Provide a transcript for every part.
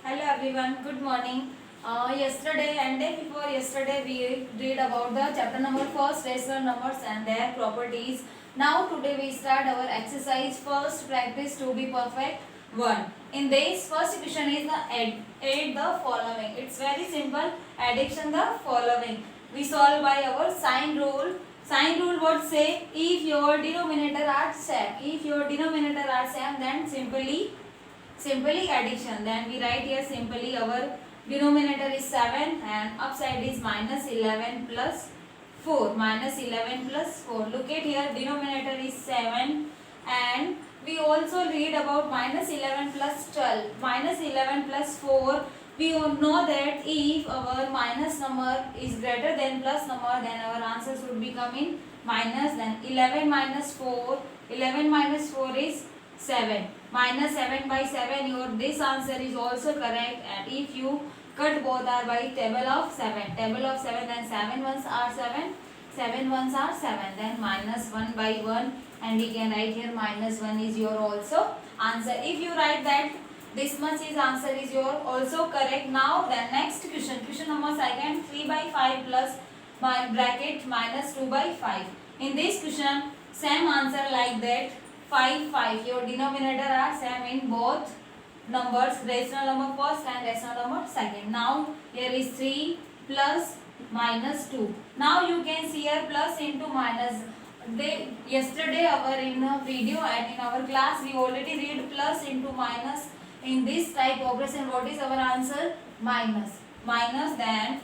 Hello everyone, good morning. Yesterday and day before yesterday we read about the chapter number first, rational numbers and their properties. Now today we start our exercise first practice to be perfect 1. In this first question is the add the following. It's very simple. Addition the following. We solve by our sign rule. Sign rule would say if your denominator are same. If your denominator are same, then simply addition. Then we write here simply our denominator is 7 and upside is minus 11 plus 4. Minus 11 plus 4. Look at here, denominator is 7 and we also read about minus 11 plus 12. Minus 11 plus 4. We know that if our minus number is greater than plus number, then our answers would be coming minus. Then 11 minus 4. 11 minus 4 is 7. Minus 7 by 7, your this answer is also correct. And if you cut both are by table of 7. Table of 7, then 7 ones are 7. 7 ones are 7. Then minus 1 by 1. And we can write here minus 1 is your also answer. If you write that this much is answer is your also correct. Now the next question. Question number second, 3 by 5 plus by bracket minus 2 by 5. In this question, same answer like that. 5, 5. Your denominator are same in both numbers. Rational number first and rational number second. Now here is 3 plus minus 2. Now you can see here plus into minus. Yesterday our in a video and in our class we already read plus into minus. In this type operation, what is our answer? Minus. Minus, then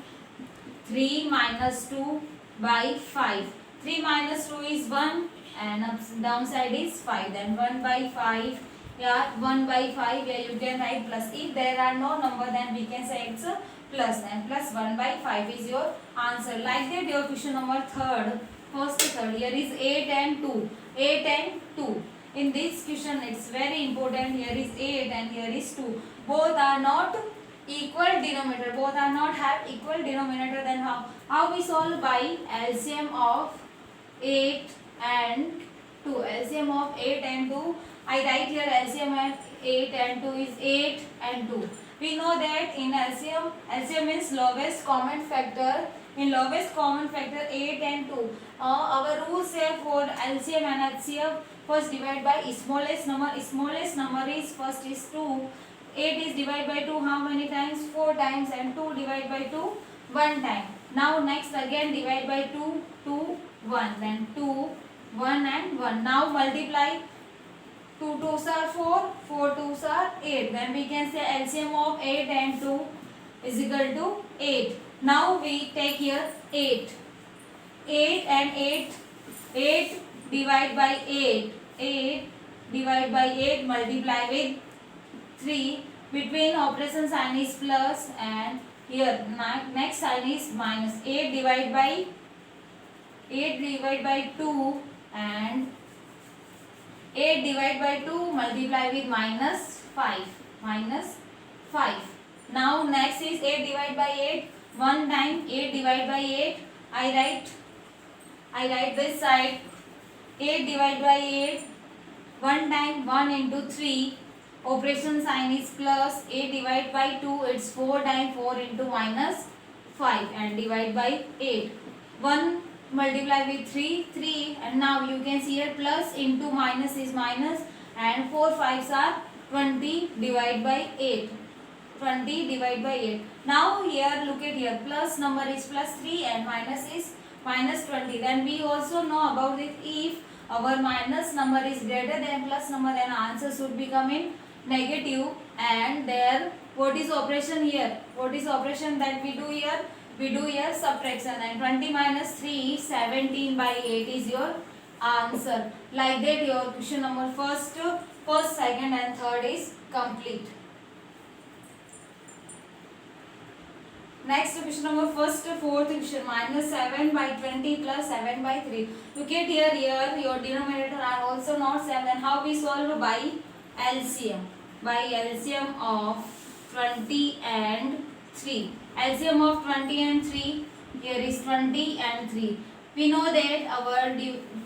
3 minus 2 by 5. 3 minus 2 is 1 and downside is 5. Then 1 by 5. Yeah, 1 by 5. Yeah, you can write plus. If there are no number, then we can say it's a plus. Then plus 1 by 5 is your answer. Like that, your question number third. First to third. Here is 8 and 2. 8 and 2. In this question, it's very important. Here is 8 and here is 2. Both are not equal denominator. Both are not have equal denominator. Then how we solve? By LCM of 8 and 2. LCM of 8 and 2. I write here LCM of 8 and 2 is 8 and 2. We know that in LCM is lowest common factor. In lowest common factor 8 and 2. Our rules say for LCM and HCF, first divide by smallest number. Smallest number is first is 2. 8 is divided by 2 how many times? 4 times, and 2 divided by 2 1 time. Now next again divide by 2 2 1. Then 2 1 and 1. Now multiply. 2 2s are 4, 4 2s are 8. Then we can say LCM of 8 and 2 is equal to 8. Now we take here 8. 8 and 8. 8 divide by 8. 8 divide by 8 multiply with 3. Between operation sign is plus and here next sign is minus. 8 divide by 2 and 8 divided by 2 multiply with minus 5. Minus 5. Now next is 8 divided by 8. One time 8 divided by 8. I write this side. 8 divided by 8. One time 1 into 3. Operation sign is plus. 8 divided by 2. It's 4 times 4 into minus 5 and divide by 8. 1 multiply with 3, 3, and now you can see here plus into minus is minus, and 4 5s are 20 divided by 8. 20 divided by 8. Now here look at here, plus number is plus 3 and minus is minus 20. Then we also know about it, if our minus number is greater than plus number, then answer should be coming negative. And there, what is operation here? What is operation that we do here? We do here subtraction, and 20 minus 3, 17 by 8 is your answer. Like that your question number first, second and third is complete. Next question number first, fourth question, minus 7 by 20 plus 7 by 3. Look at here, your denominator are also not same. Then how we solve? By LCM. By LCM of 20 and 3. LCM of 20 and 3, here is 20 and 3. We know that our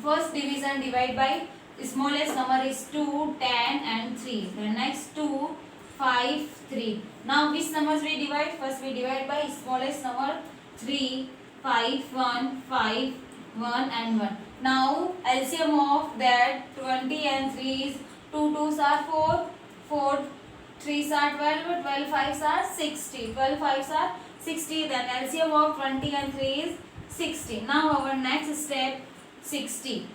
first division divide by smallest number is 2, 10 and 3. The next 2, 5, 3. Now which numbers we divide? First we divide by smallest number 3, 5, 1, 5, 1 and 1. Now LCM of that 20 and 3 is 2 2s are 4, 4 3s are 12, 12 5s are 60, 12 5s are 60. Then LCM of 20 and 3 is 60. Now our next step 60.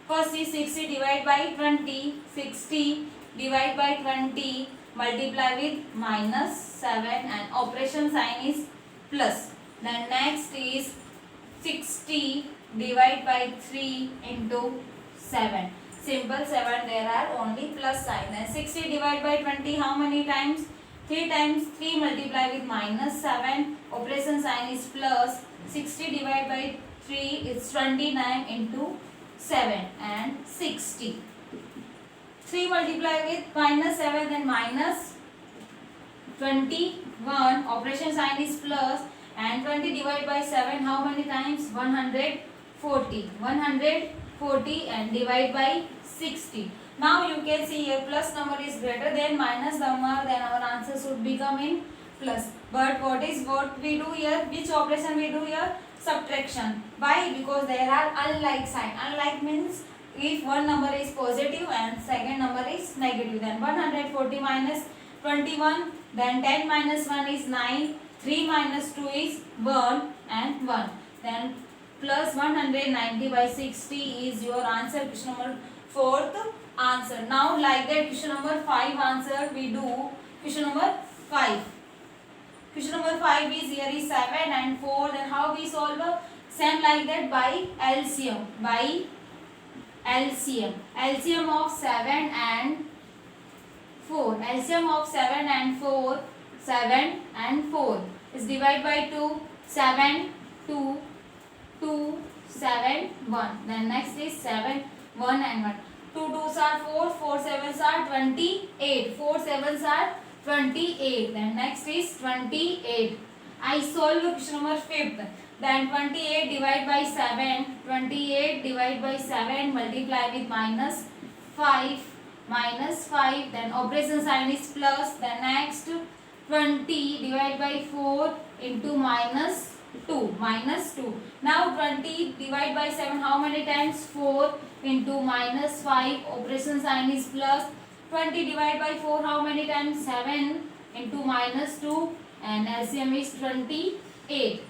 First is 60 divided by 20, 60 divided by 20 multiply with minus 7 and operation sign is plus. Then next is 60 divided by 3 into 7. Simple 7, there are only plus sign. Then 60 divided by 20 how many times? 3 times. 3 multiply with minus 7. Operation sign is plus. 60 divided by 3 is 29 into 7 and 60. 3 multiply with minus 7 then minus 21. Operation sign is plus. And 20 divided by 7 how many times? 140. 140 and divide by 60. Now you can see here plus number is greater than minus number, then our answer should become in plus. But what we do here? Which operation we do here? Subtraction. Why? Because there are unlike sign. Unlike means if one number is positive and second number is negative, then 140 minus 21, then 10 minus 1 is 9, 3 minus 2 is 1 and 1. Then plus 190 by 60 is your answer. Question number 4th answer. Now like that question number 5 answer we do. Question number 5. Question number 5 is here is 7 and 4. Then how we solve? Same like that by LCM. By LCM. LCM of 7 and 4. LCM of 7 and 4. 7 and 4 is divided by 2. 7, 2, 2, 7, 1. Then next is 7, 1 and 1. 2 2s are 4, 4 7s are 28. 4 7s are 28. Then next is 28. I solve question number 5th. Then 28 divided by 7. 28 divided by 7 multiply with minus 5. Minus 5. Then operation sign is plus. Then next 20 divided by 4 into minus 2. Minus 2. Now 20 divided by 7 how many times? 4 into minus 5. Operation sign is plus. 20 divided by 4 how many times? 7 into minus 2 and LCM is 28.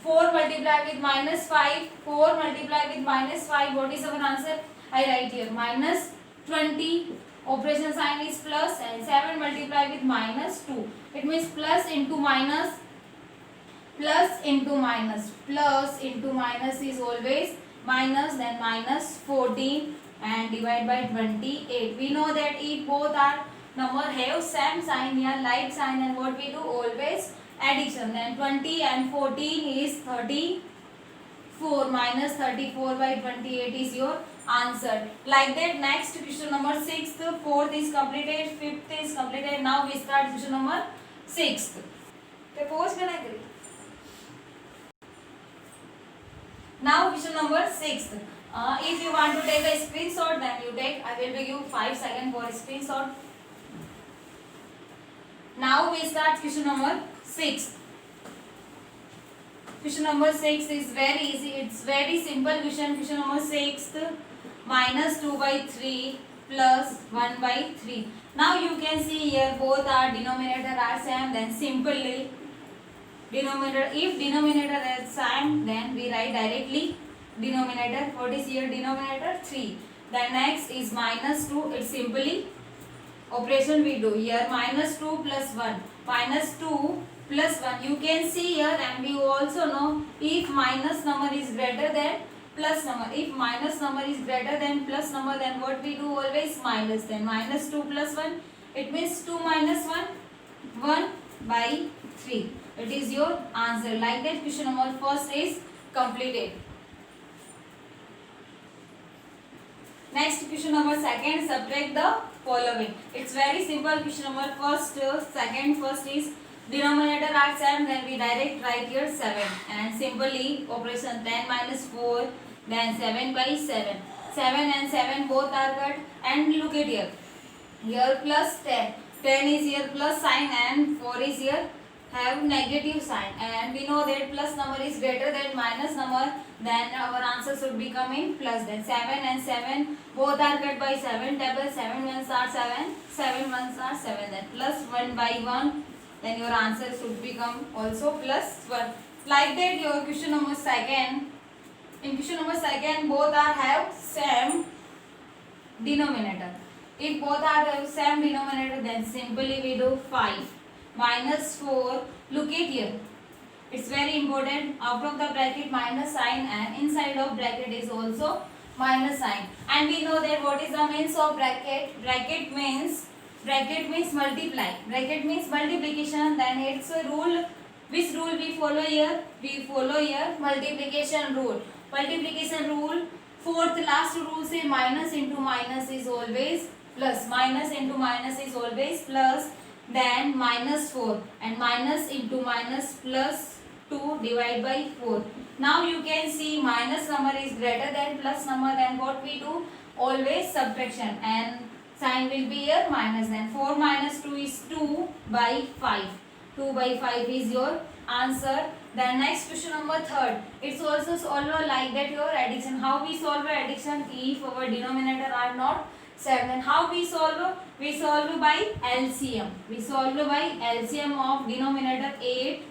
4 multiply with minus 5. 4 multiply with minus 5. What is our answer? I write here minus 20. Operation sign is plus and 7 multiply with minus 2. It means plus into minus. Plus into minus. Plus into minus is always minus, then minus 14 and divide by 28. We know that if both our number have same sign here, like sign, and what we do always addition. Then 20 and 14 is 34. Minus 34 by 28 is your answer. Like that next question number 6th, 4th is completed, 5th is completed. Now we start question number 6th. Now question number 6th. If you want to take a screenshot, then you take. I will give you 5 seconds for screenshot. Now we start question number 6. Question number 6 is very easy. It's very simple question. Question number 6. Minus 2 by 3 plus 1 by 3. Now you can see here both are denominator are same. Then simply denominator. If denominator is same, then we write directly denominator. What is here denominator? 3. Then next is minus 2. It's simply operation we do here. Minus 2 plus 1. Minus 2 plus 1. You can see here, and we also know if minus number is greater than plus number. If minus number is greater than plus number, then what we do always minus. Then minus 2 plus 1. It means 2 minus 1. 1 by 3. It is your answer. Like that question number 1st is completed. Next question number 2nd, subtract the following. It's very simple. Question number 1st, 2nd, first is denominator are same, then we direct write here 7 and simply operation 10 minus 4, then 7 by 7 and 7 both are cut, and look at here plus 10. 10 is here plus sign and 4 is here have negative sign, and we know that plus number is greater than minus number, then our answer should be coming plus. Then 7 and 7 both are cut by 7 tables, 7 ones are 7, 7 ones are 7, then plus 1 by 1, then your answer should become also plus 1. Like that your question number second, in question number second both are have same denominator. If both are have same denominator, then simply we do 5 minus 4. Look at here, it's very important. Out of the bracket minus sign and inside of bracket is also minus sign. And we know that what is the means of bracket? Bracket means multiply. Bracket means multiplication. Then it's a rule. Which rule we follow here? We follow here multiplication rule. Multiplication rule. Fourth last rule say minus into minus is always plus. Minus into minus is always plus. Then minus 4 and minus into minus plus 2 divided by 4. Now you can see minus number is greater than plus number, then what we do? Always subtraction, and sign will be here minus. Then 4 minus 2 is 2 by 5. 2 by 5 is your answer. Then next question number third. It's also solve like that your addition. How we solve addition if our denominator are not 7? Then how we solve? We solve by LCM. We solve by LCM of denominator 8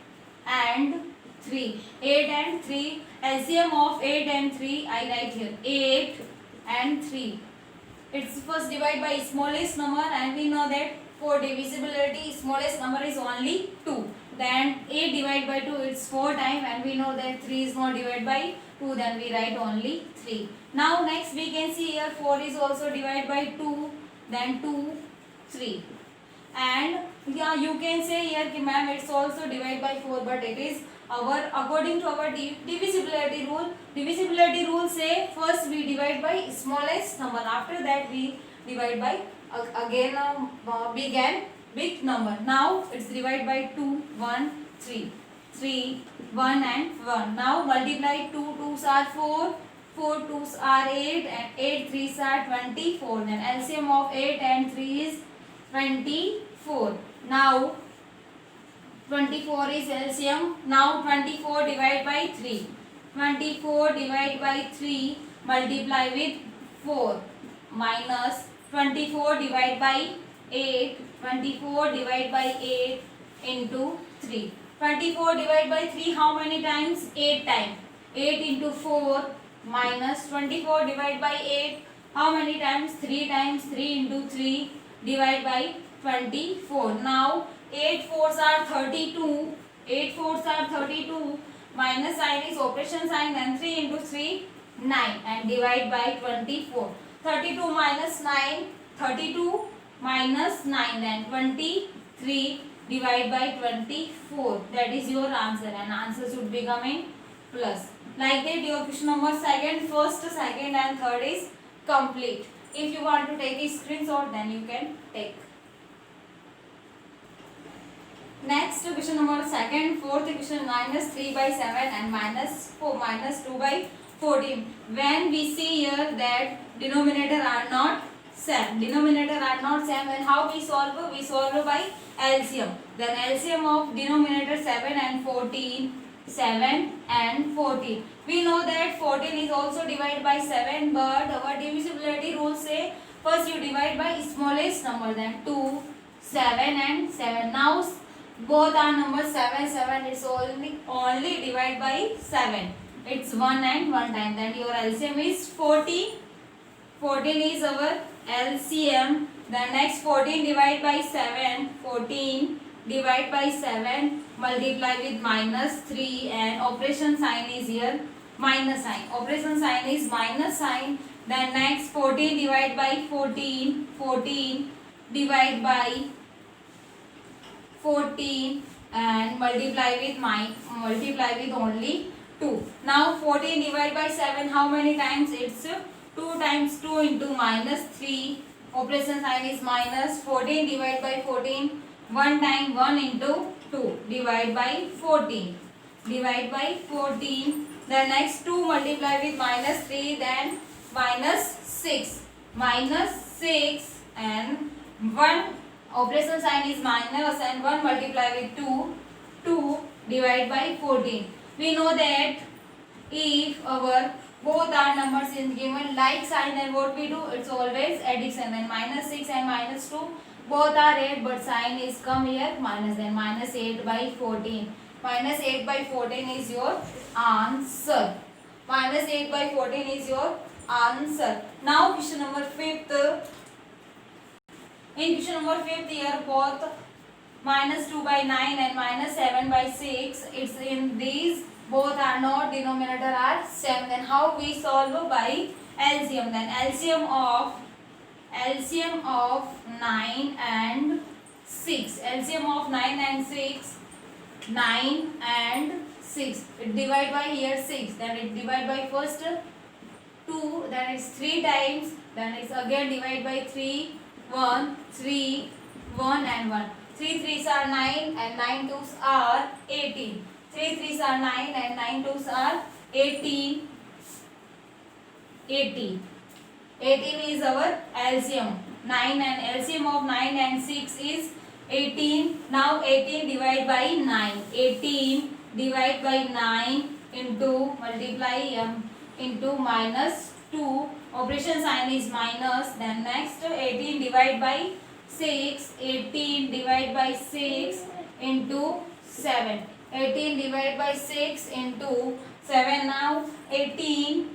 and 3. 8 and 3. LCM of 8 and 3 I write here. 8 and 3. It's first divide by smallest number, and we know that for divisibility smallest number is only 2. Then 8 divided by 2 it's 4 times, and we know that 3 is not divided by 2, then we write only 3. Now next we can see here 4 is also divided by 2, then 2, 3. And yeah, you can say here कि ma'am it's also divided by 4, but it is our according to our divisibility rule. Divisibility rule say first we divide by smallest number, after that we divide by again big and big number. Now it's divided by 2, 1, 3, 3, 1 and 1. Now multiply 2 2s are 4, 4 2s are 8, and 8 3s are 24. Then LCM of 8 and 3 is 24. Now 24 is LCM. Now 24 divided by 3. 24 divided by 3 multiply with 4 minus 24 divided by 8. 24 divided by 8 into 3. 24 divided by 3 how many times? 8 times. 8 into 4 minus 24 divided by 8 how many times? 3 times. 3 into 3 divided by 24. Now 8 fours are 32. 8 fours are 32. Minus sign is operation sign, and 3 into 3 9, and divide by 24. 32 minus 9, 32 minus 9, and 23 divide by 24. That is your answer, and answer should be coming plus. Like that your question number second, first, second and third is complete. If you want to take a screenshot, then you can take. Next question number second, fourth question, minus 3 by 7 and minus 4 minus 2 by 14. When we see here that denominator are not same, and how we solve? We solve by LCM. Then LCM of denominator 7 and 14. 7 and 14. We know that 14 is also divided by 7, but our divisibility rule say first you divide by smallest number, then 2, 7 and 7. Now both are numbers 7, 7. It's only divide by 7. It's 1 and 1 time. Then your LCM is 14. 14 is our LCM. Then next 14 divide by 7. 14 divide by 7. Multiply with minus 3, and operation sign is here minus sign. Operation sign is minus sign. Then next 14 divide by 14. 14 divide by 14 and multiply with only 2. Now 14 divided by 7 how many times? It's 2 times 2 into minus 3. Operation sign is minus. 14 divided by 14 1 time, 1 into 2 divide by 14. Divide by 14. The next 2 multiply with minus 3, then minus 6. Minus 6 and 1 operation sign is minus and 1 multiply with 2, 2 divide by 14. We know that if our both our numbers is given like sign, then what we do, it's always addition. Then minus 6 and minus 2 both are 8, but sign is come here minus, then minus 8 by 14. Minus 8 by 14 is your answer. Minus 8 by 14 is your answer. Now question number 5th. In question number 5th, here both minus 2 by 9 and minus 7 by 6, it's in these both are not, denominator are same. Then how we solve? By LCM. Then LCM of 9 and 6. LCM of 9 and 6. 9 and 6. It divide by here 6. Then it divide by first 2. Then it's 3 times. Then it's again divide by 3. 1, 3, 1 and 1. 3 3s are 9 and 9 2s are 18. 3 3s are 9 and 9 2s are 18. 18. 18 is our LCM. 9 and LCM of 9 and 6 is 18. Now 18 divide by 9. 18 divide by 9 into multiply into minus 2. Operation sign is minus. Then next 18 divide by 6. 18 divide by 6 into 7. 18 divide by 6 into 7. Now 18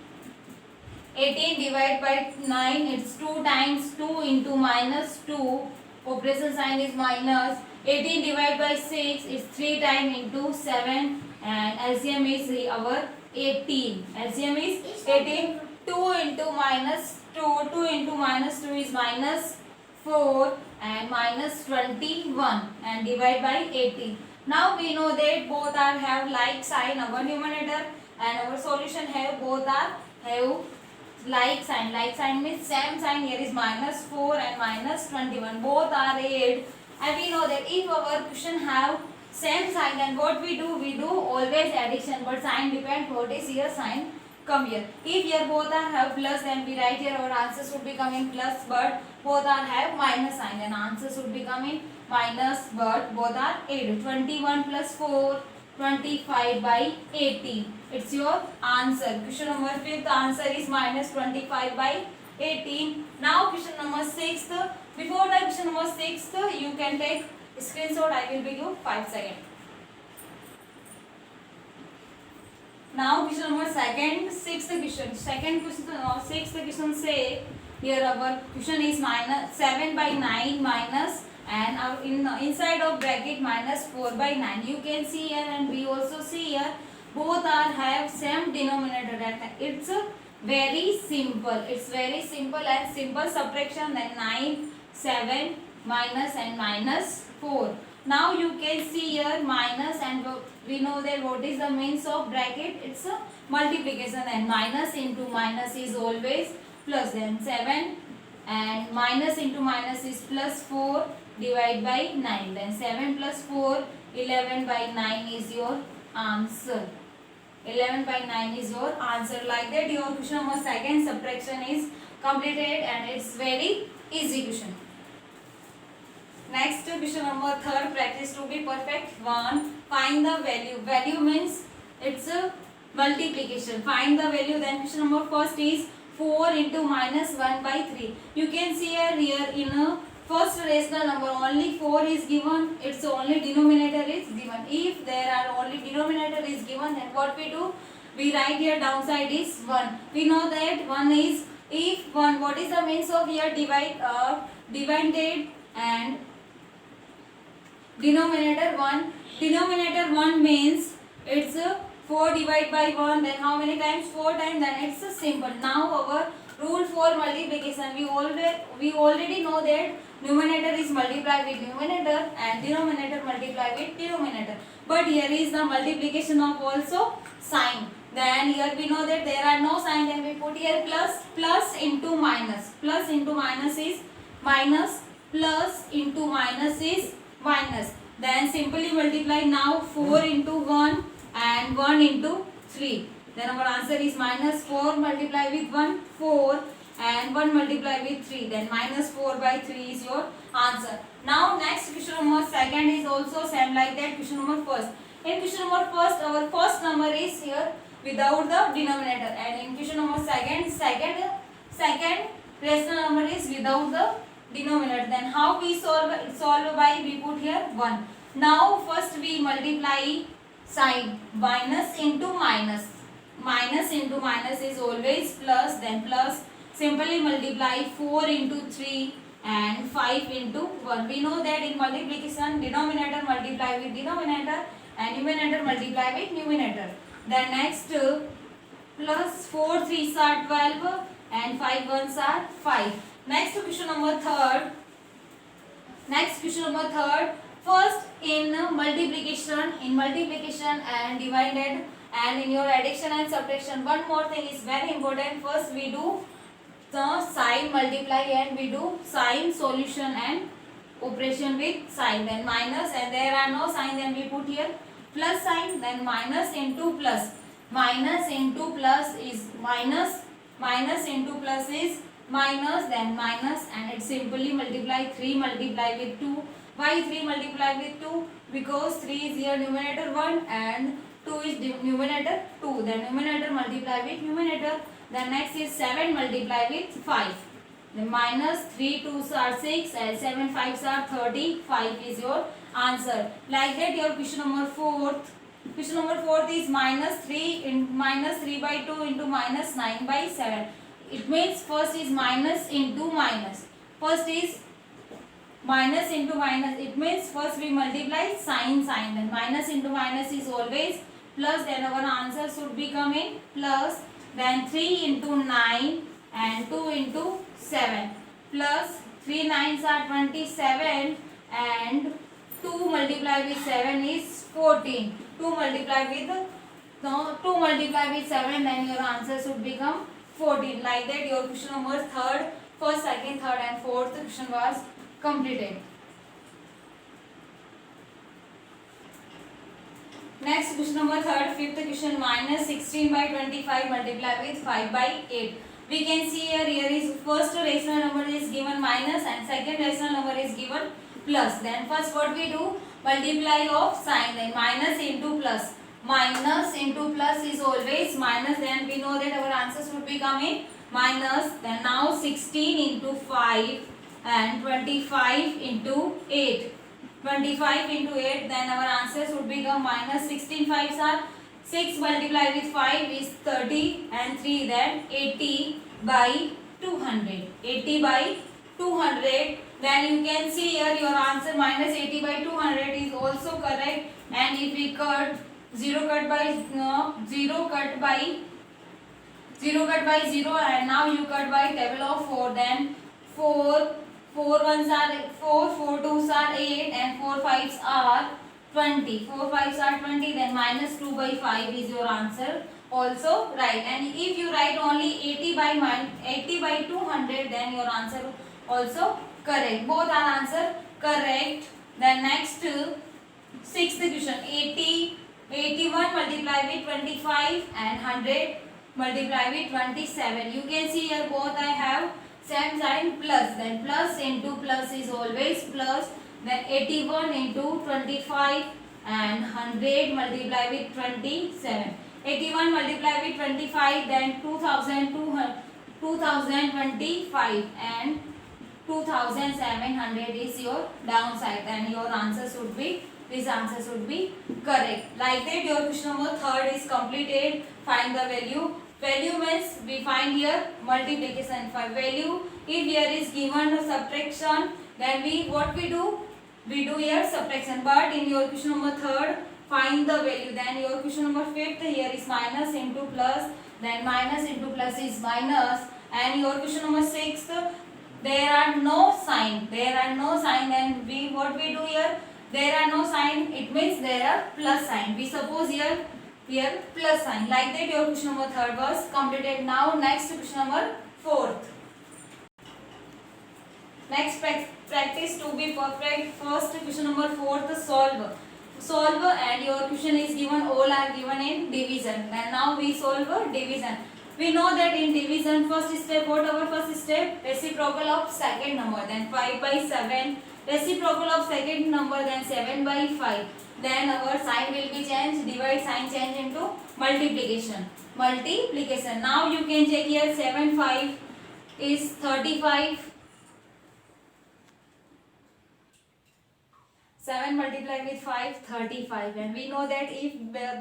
divide by 9. It's 2 times 2 into minus 2. Operation sign is minus. 18 divide by 6 is 3 times into 7. And LCM is our 18. LCM is 18. 2 into minus 2. 2 into minus 2 is minus 4 and minus 21 and divide by 18. Now we know that both are have like sign, our numerator and our solution have both are have like sign. Like sign means same sign. Here is minus 4 and minus 21. Both are 8. And we know that if our question have same sign, then what we do always addition. But sign depend what is here sign come here. If here both are have plus, then we write here our answer should be coming plus, but both are have minus sign, then answer should be coming minus, but both are 8. 21 plus 4, 25 by 18. It's your answer. Question number 5th, the answer is minus 25 by 18. Now question number 6th. Before the question number 6th, you can take screenshot. I will give you 5 seconds. Now question number 2nd, 6th question. Second question, 6th question say here our question is minus 7 by 9 minus and our inside of bracket minus 4 by 9. You can see here and we also see here both are have same denominator. It's very simple. It's very simple and simple subtraction. Then 9, 7 minus and minus 4. Now you can see here minus, and we know that what is the means of bracket? It's a multiplication, and minus into minus is always plus. Then 7 and minus into minus is plus 4 divide by 9. Then 7 plus 4, 11 by 9 is your answer. 11 by 9 is your answer. Like that your question number 2nd subtraction is completed, and it's very easy question. Next question number 3rd, practice to be perfect 1. Find the value. Value means it's a multiplication. Find the value. Then question number 1st is 4 into minus 1 by 3. You can see here in a first rational number only 4 is given. Its only denominator is given. If there are only denominator is given, then what we do? We write here downside is 1. We know that 1 is, if 1, what is the means of here divided and denominator 1. Denominator 1 means it's 4 divided by 1. Then how many times? 4 times. Then it's simple. Now our rule for multiplication, we already know that numerator is multiplied with numerator and denominator multiplied with denominator. But here is the multiplication of also sign. Then here we know that there are no sign. Then we put here plus. Plus into minus. Plus into minus is minus. Plus into minus is minus. Then simply multiply now 4 into 1 and 1 into 3. Then our answer is minus 4 multiply with 1, 4 and 1 multiply with 3. Then minus 4 by 3 is your answer. Now next question number second is also same like that question number first. In question number first, our first number is here without the denominator, and in question number second rational number is without the denominator. Then how we solve it? Solve by we put here 1. Now first we multiply sign, minus into minus. Minus into minus is always plus, then plus. Simply multiply 4 into 3 and 5 into 1. We know that in multiplication denominator multiply with denominator and numerator multiply with numerator. Then next plus 4 3s are 12 and 5 1s are 5. Next question number third. First in multiplication and divided, and in your addition and subtraction, one more thing is very important. First we do the sign multiply and we do sign solution and operation with sign, then minus, and there are no sign, then we put here plus sign, then minus into plus. Minus into plus is minus, minus into plus is minus, then minus, and it simply multiply 3 multiply with 2. Why 3 multiply with 2? Because 3 is here numerator 1 and 2 is numerator 2. Then numerator multiply with numerator. Then next is 7 multiply with 5. Then minus 3 2s are 6 and 7 5s are 35 is your answer. Like that your question number 4th. Question number 4th is minus 3 by 2 into minus 9 by 7. It means first is minus into minus. First is minus into minus. It means first we multiply sign. Then minus into minus is always plus. Then our answer should be coming plus. Then 3 into 9 and 2 into 7 plus 3 9s are 27 and 2 multiply with 7 is 14. 2 multiply with 7, then your answer should become 14. Like that your question number first, second, third and fourth question was completed. Next question number fifth question, minus 16 by 25 multiply with 5 by 8. We can see here is first rational number is given minus and second rational number is given plus. Then first what we do? Multiply of sign, then minus into plus. Minus into plus is always minus, then we know that our answers would be coming minus. Then now 16 into 5 and 25 into 8. 25 into 8, then our answers would become minus. 16 5s are 6 multiply with 5 is 30 and 3, then 80 by 200. 80 by 200. Then you can see here your answer minus 80 by 200 is also correct. And if we cut 0 cut by 0 and now you cut by table of 4, then 4 1s are 4, 4 2s are 8 and 4 5s are 20. 4 5s are 20, then minus 2 by 5 is your answer also right. And if you write only 80 by 200, then your answer also correct. Both are answer correct. Then next sixth question, 81 multiply with 25 and 100 multiply with 27. You can see here both I have same sign plus. Then plus into plus is always plus. Then 81 into 25 and 100 multiply with 27. 81 multiply with 25, then 2025 and 2700 is your downside, and your answer should be, this answer should be correct. Like that your question number third is completed. Find the value. Value means we find here multiplication. For value, if here is given a subtraction, then what we do? We do here subtraction. But in your question number third, find the value. Then your question number fifth, here is minus into plus. Then minus into plus is minus. And your question number sixth, there are no sign. Then what we do here? There are no sign. It means there are plus sign. We suppose here plus sign. Like that your question number third was completed. Now next question number fourth. Next practice to be perfect. First question number fourth, solve. And your question is given, all are given in division. And now we solve division. We know that in division first step, what our first step? Reciprocal of second number, then 5 by 7. Reciprocal of second number, then 7 by 5. Then our sign will be changed, divide sign change into multiplication. Multiplication. Now you can check here 7 5 is 35. 7 multiplied with 5, 35. And we know that if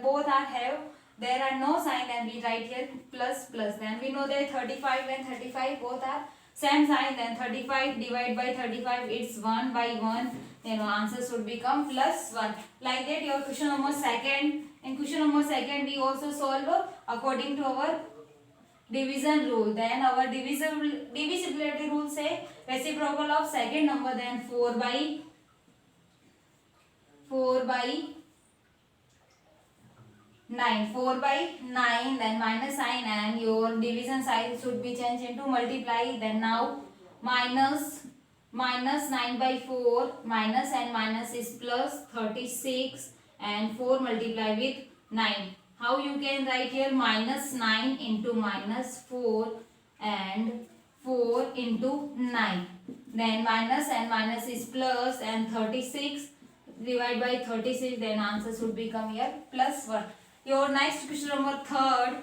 both are have, there are no sign, then we write here plus plus. Then we know that 35 and 35 both are same sign, then 35 divided by 35, it's 1 by 1. Then answer should become plus 1. Like that your question number second. In question number second we also solve according to our division rule. Then our divisibility rule say reciprocal of second number, then 4 by 9. 4 by 9, then minus sign, and your division sign should be changed into multiply. Then now minus 9 by 4, minus and minus is plus 36, and 4 multiply with 9. How you can write here? Minus 9 into minus 4 and 4 into 9. Then minus and minus is plus, and 36 divide by 36, then answer should become here plus 1. Your next question number third.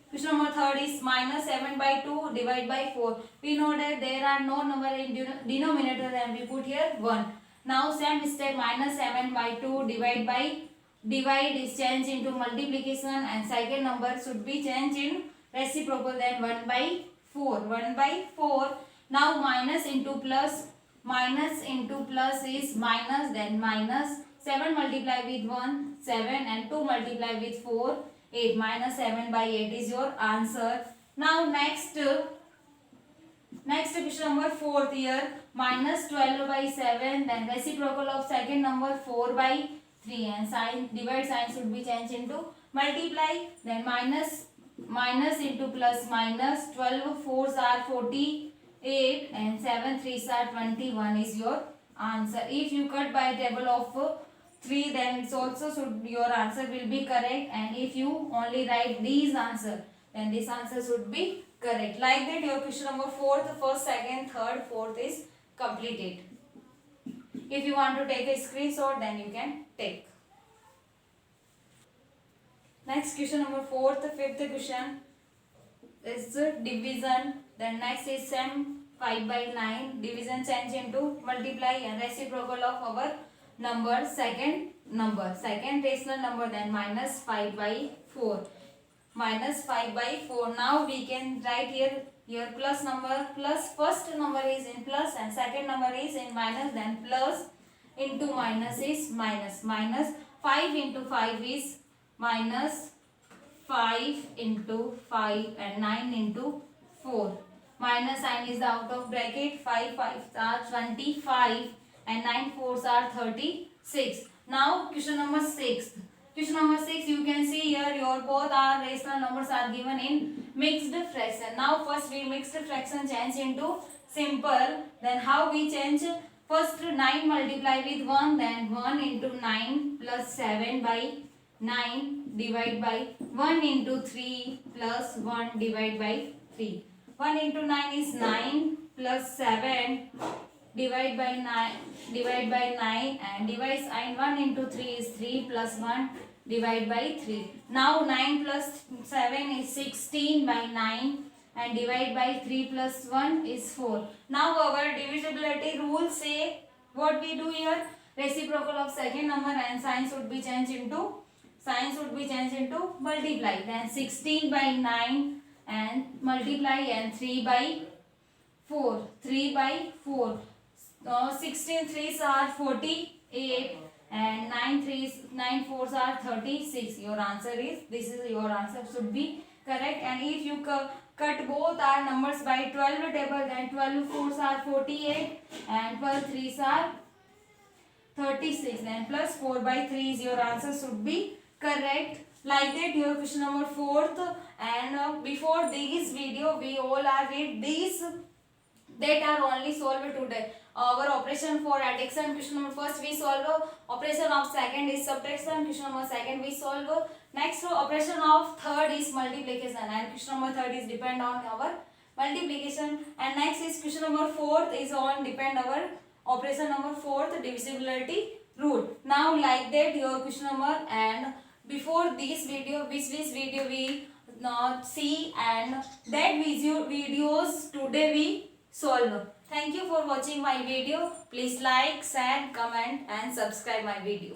Question number third is minus 7 by 2 divide by 4. We know that there are no number in denominator, and we put here 1. Now same step, minus 7 by 2 divide is changed into multiplication, and second number should be changed in reciprocal, then 1 by 4. 1 by 4. Now minus into plus is minus, then minus 7 multiply with 1, 7, and 2 multiply with 4, 8. Minus 7 by 8 is your answer. Now next question number fourth here, minus 12 by 7, then reciprocal of second number 4 by 3, and sign divide sign should be changed into multiply. Then minus into plus minus, 12 4s are 48, and 7 3s are 21 is your answer. If you cut by table of 3, then it's also your answer will be correct, and if you only write these answer, then this answer should be correct. Like that your question number fourth, first, second, third, fourth is completed. If you want to take a screenshot, then you can take. Next question number fourth, fifth question is division. Then next is same 5 by 9, division change into multiply, and reciprocal of our number, second rational number, then minus 5 by 4. Minus 5 by 4. Now we can write here plus number, plus first number is in plus and second number is in minus, then plus into minus is minus. Minus 5 into 5 is minus 5 into 5, and 9 into 4. Minus sign is out of bracket. 5 5s are 25, and 9 4s are 36. Now question number 6. Question number 6, you can see here your both are rational numbers are given in mixed fraction. Now first we mixed fraction change into simple. Then how we change? First 9 multiply with 1, then 1 into 9 plus 7 by 9 divide by 1 into 3 plus 1 divide by 3. 1 into 9 is 9 plus 7 divide by 9, and divide sign 1 into 3 is 3 plus 1 divide by 3. Now 9 plus 7 is 16 by 9, and divide by 3 plus 1 is 4. Now our divisibility rule say what we do here, reciprocal of second number, and sign should be changed into multiply. Then 16 by 9 and multiply, and 3 by 4. 16 3s are 48, and 9 4s are 36. Your answer is, this is your answer should be correct. And if you cut both our numbers by 12 table, then 12 4s are 48, and 12 3s are 36, and plus 4 by 3 is your answer should be correct. Like that your question number 4th. And before this video we all are read these that are only solved today. our operation for addition. Question number first we solve. Operation of second is subtraction. Question number second we solve. Next operation of third is multiplication, and question number third is depend on our multiplication. And next is question number fourth is on depend our operation number fourth, divisibility rule. Now like that your question number, and before this video which video we see, and that videos today we solve. Thank you for watching my video. Please like, share, comment and subscribe my video.